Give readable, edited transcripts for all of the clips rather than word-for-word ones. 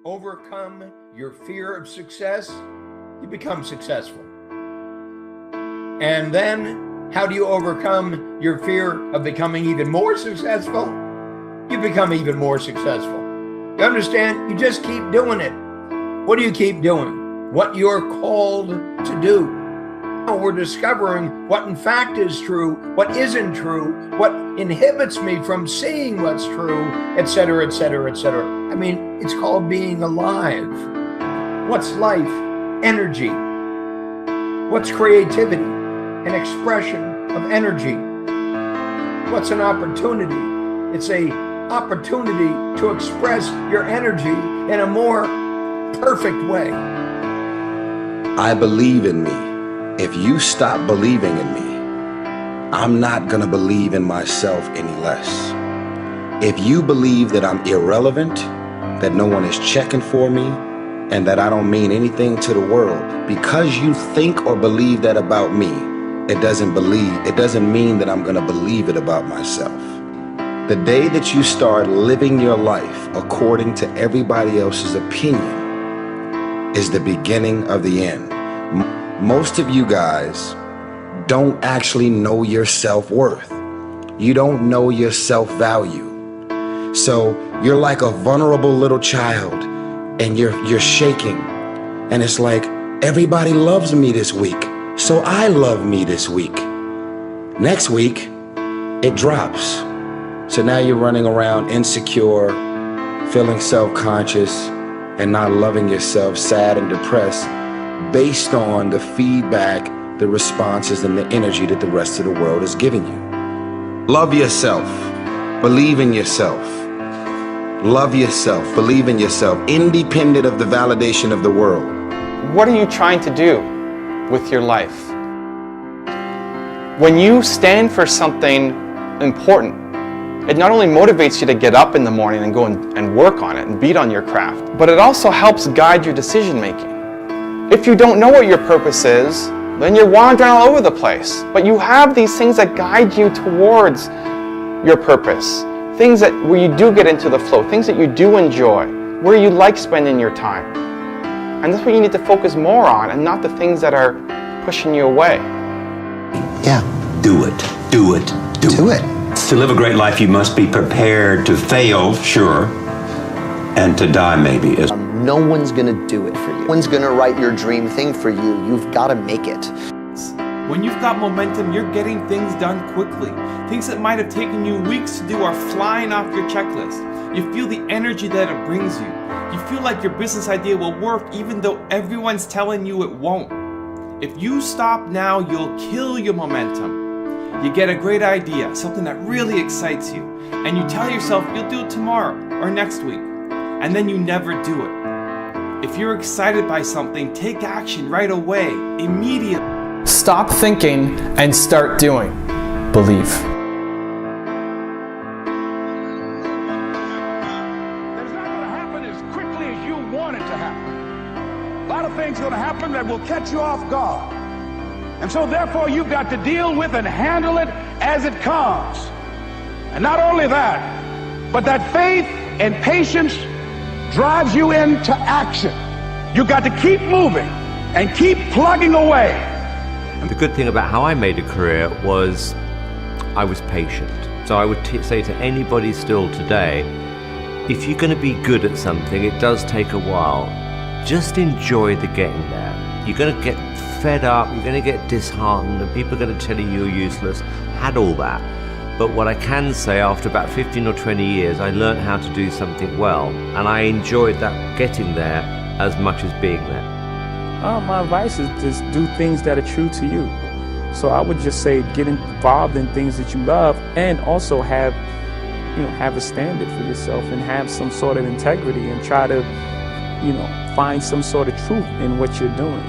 overcome your fear of success, you become successful. And then how do you overcome your fear of becoming even more successful? You become even more successful. You understand? You just keep doing it. What do you keep doing? What you're called to do. We're discovering what in fact is true, what isn't true, what inhibits me from seeing what's true, etc., etc., etc. I mean, it's called being alive. What's life? Energy. What's creativity? An expression of energy. What's an opportunity? It's an opportunity to express your energy in a more perfect way. I believe in me. If you stop believing in me, I'm not gonna believe in myself any less. If you believe that I'm irrelevant, that no one is checking for me, and that I don't mean anything to the world, because you think or believe that about me, it doesn't mean that I'm gonna believe it about myself. The day that you start living your life according to everybody else's opinion is the beginning of the end. Most of you guys don't actually know your self-worth. You don't know your self-value. So you're like a vulnerable little child and you're shaking. And it's like, everybody loves me this week, so I love me this week. Next week, it drops. So now you're running around insecure, feeling self-conscious, and not loving yourself, sad and depressed, based on the feedback, the responses, and the energy that the rest of the world is giving you. Love yourself. Believe in yourself. Love yourself. Believe in yourself, independent of the validation of the world. What are you trying to do with your life? When you stand for something important, it not only motivates you to get up in the morning and go and work on it and beat on your craft, but it also helps guide your decision making. If you don't know what your purpose is, then you're wandering all over the place. But you have these things that guide you towards your purpose. Things where you do get into the flow, things that you do enjoy, where you like spending your time. And that's what you need to focus more on, and not the things that are pushing you away. Yeah. Do it. Do it. Do it. To live a great life, you must be prepared to fail, sure, and to die, maybe. No one's gonna do it for you. No one's gonna write your dream thing for you. You've gotta make it. When you've got momentum, you're getting things done quickly. Things that might have taken you weeks to do are flying off your checklist. You feel the energy that it brings you. You feel like your business idea will work even though everyone's telling you it won't. If you stop now, you'll kill your momentum. You get a great idea, something that really excites you, and you tell yourself you'll do it tomorrow or next week, and then you never do it. If you're excited by something, take action right away, immediately. Stop thinking and start doing. Believe. It's not going to happen as quickly as you want it to happen. A lot of things are going to happen that will catch you off guard. And so therefore you've got to deal with and handle it as it comes. And not only that, but that faith and patience drives you into action. You've got to keep moving and keep plugging away. And the good thing about how I made a career was I was patient. So I would say to anybody still today, if you're going to be good at something, it does take a while. Just enjoy the getting there. You're going to get fed up, you're going to get disheartened, and people are going to tell you you're useless. Had all that. But what I can say, after about 15 or 20 years, I learned how to do something well, and I enjoyed that getting there as much as being there. My advice is just do things that are true to you. So I would just say get involved in things that you love, and also have a standard for yourself and have some sort of integrity, and try to, find some sort of truth in what you're doing.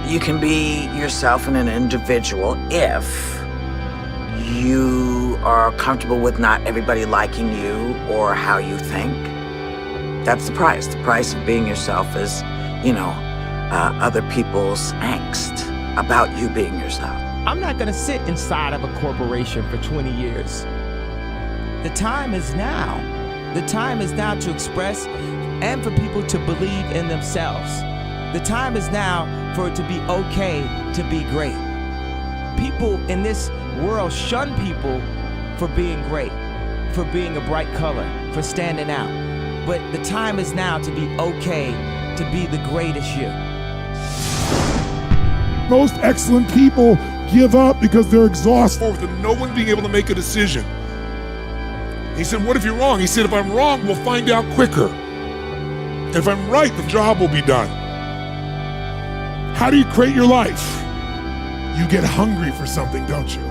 You can be yourself and an individual if you are comfortable with not everybody liking you or how you think. That's the price. The price of being yourself is, other people's angst about you being yourself. I'm not gonna sit inside of a corporation for 20 years. The time is now. The time is now to express and for people to believe in themselves. The time is now for it to be okay to be great. People in this world shun people for being great, for being a bright color, for standing out. But the time is now to be okay to be the greatest you. Most excellent people give up because they're exhausted with no one being able to make a decision. He said, what if you're wrong? He said, if I'm wrong, we'll find out quicker. If I'm right, the job will be done. How do you create your life? You get hungry for something, don't you?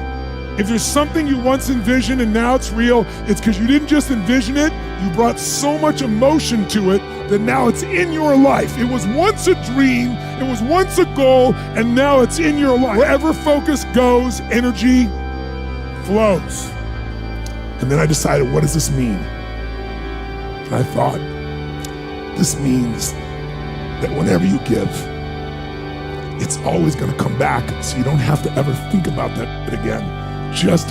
If there's something you once envisioned and now it's real, it's because you didn't just envision it, you brought so much emotion to it that now it's in your life. It was once a dream, it was once a goal, and now it's in your life. Wherever focus goes, energy flows. And then I decided, what does this mean? And I thought, this means that whenever you give, it's always gonna come back, so you don't have to ever think about that again. Just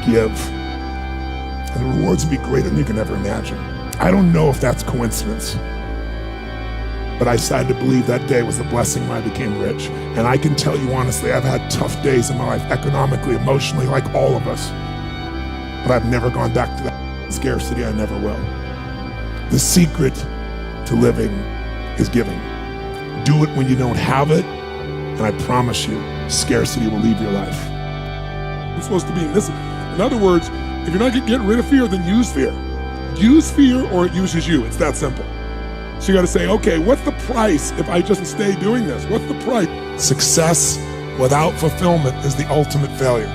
give, and the rewards will be greater than you can ever imagine. I don't know if that's coincidence, but I decided to believe that day was the blessing when I became rich. And I can tell you honestly, I've had tough days in my life, economically, emotionally, like all of us. But I've never gone back to that scarcity. I never will. The secret to living is giving. Do it when you don't have it, and I promise you, scarcity will leave your life. You're supposed to be in this. In other words, if you're not getting rid of fear, then use fear. Use fear or it uses you. It's that simple. So you got to say, okay, what's the price if I just stay doing this? What's the price? Success without fulfillment is the ultimate failure.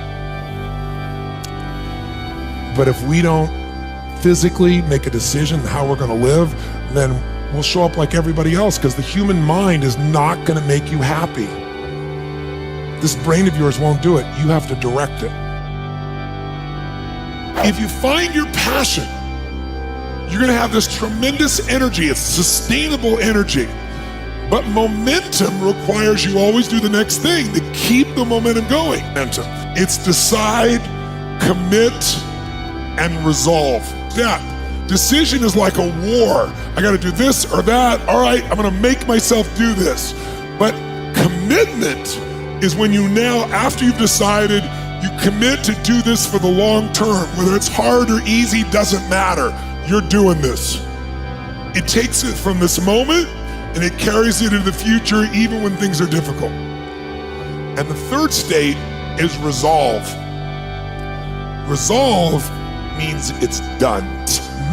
But if we don't physically make a decision how we're going to live, then we'll show up like everybody else, because the human mind is not going to make you happy. This brain of yours won't do it. You have to direct it. If you find your passion, you're going to have this tremendous energy. It's sustainable energy. But momentum requires you always do the next thing to keep the momentum going. It's decide, commit, and resolve. Step. Decision is like a war. I got to do this or that. All right, I'm going to make myself do this. But commitment is when you now, after you've decided, you commit to do this for the long term. Whether it's hard or easy, doesn't matter. You're doing this. It takes it from this moment and it carries it into the future even when things are difficult. And the third state is resolve. Resolve means it's done.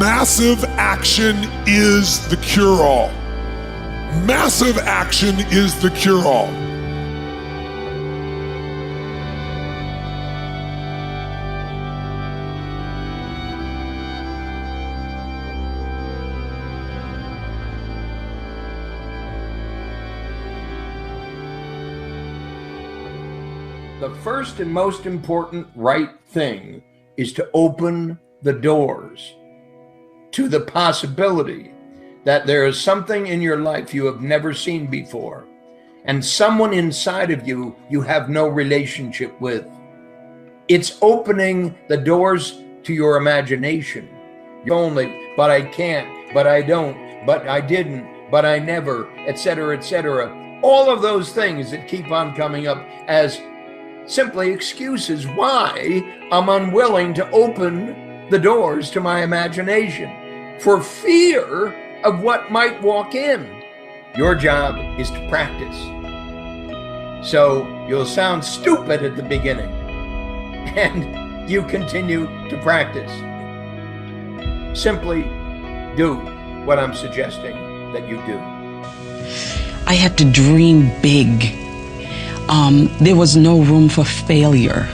Massive action is the cure-all. Massive action is the cure-all. The first and most important right thing is to open the doors to the possibility that there is something in your life you have never seen before, and someone inside of you you have no relationship with. It's opening the doors to your imagination. You're only, but I can't, but I don't, but I didn't, but I never, etc., etc. All of those things that keep on coming up as simply excuses why I'm unwilling to open the doors to my imagination for fear of what might walk in. Your job is to practice. So you'll sound stupid at the beginning, and you continue to practice. Simply do what I'm suggesting that you do. I had to dream big. There was no room for failure.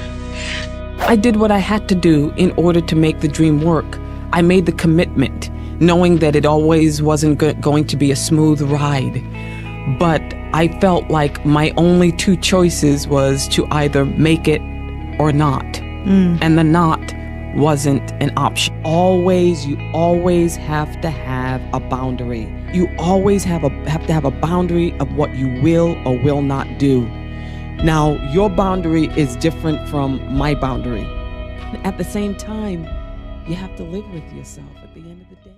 I did what I had to do in order to make the dream work. I made the commitment, knowing that it always wasn't going to be a smooth ride. But I felt like my only two choices was to either make it or not. And the not wasn't an option. You always have to have a boundary. You always have to have a boundary of what you will or will not do. Now, your boundary is different from my boundary. At the same time, you have to live with yourself at the end of the day.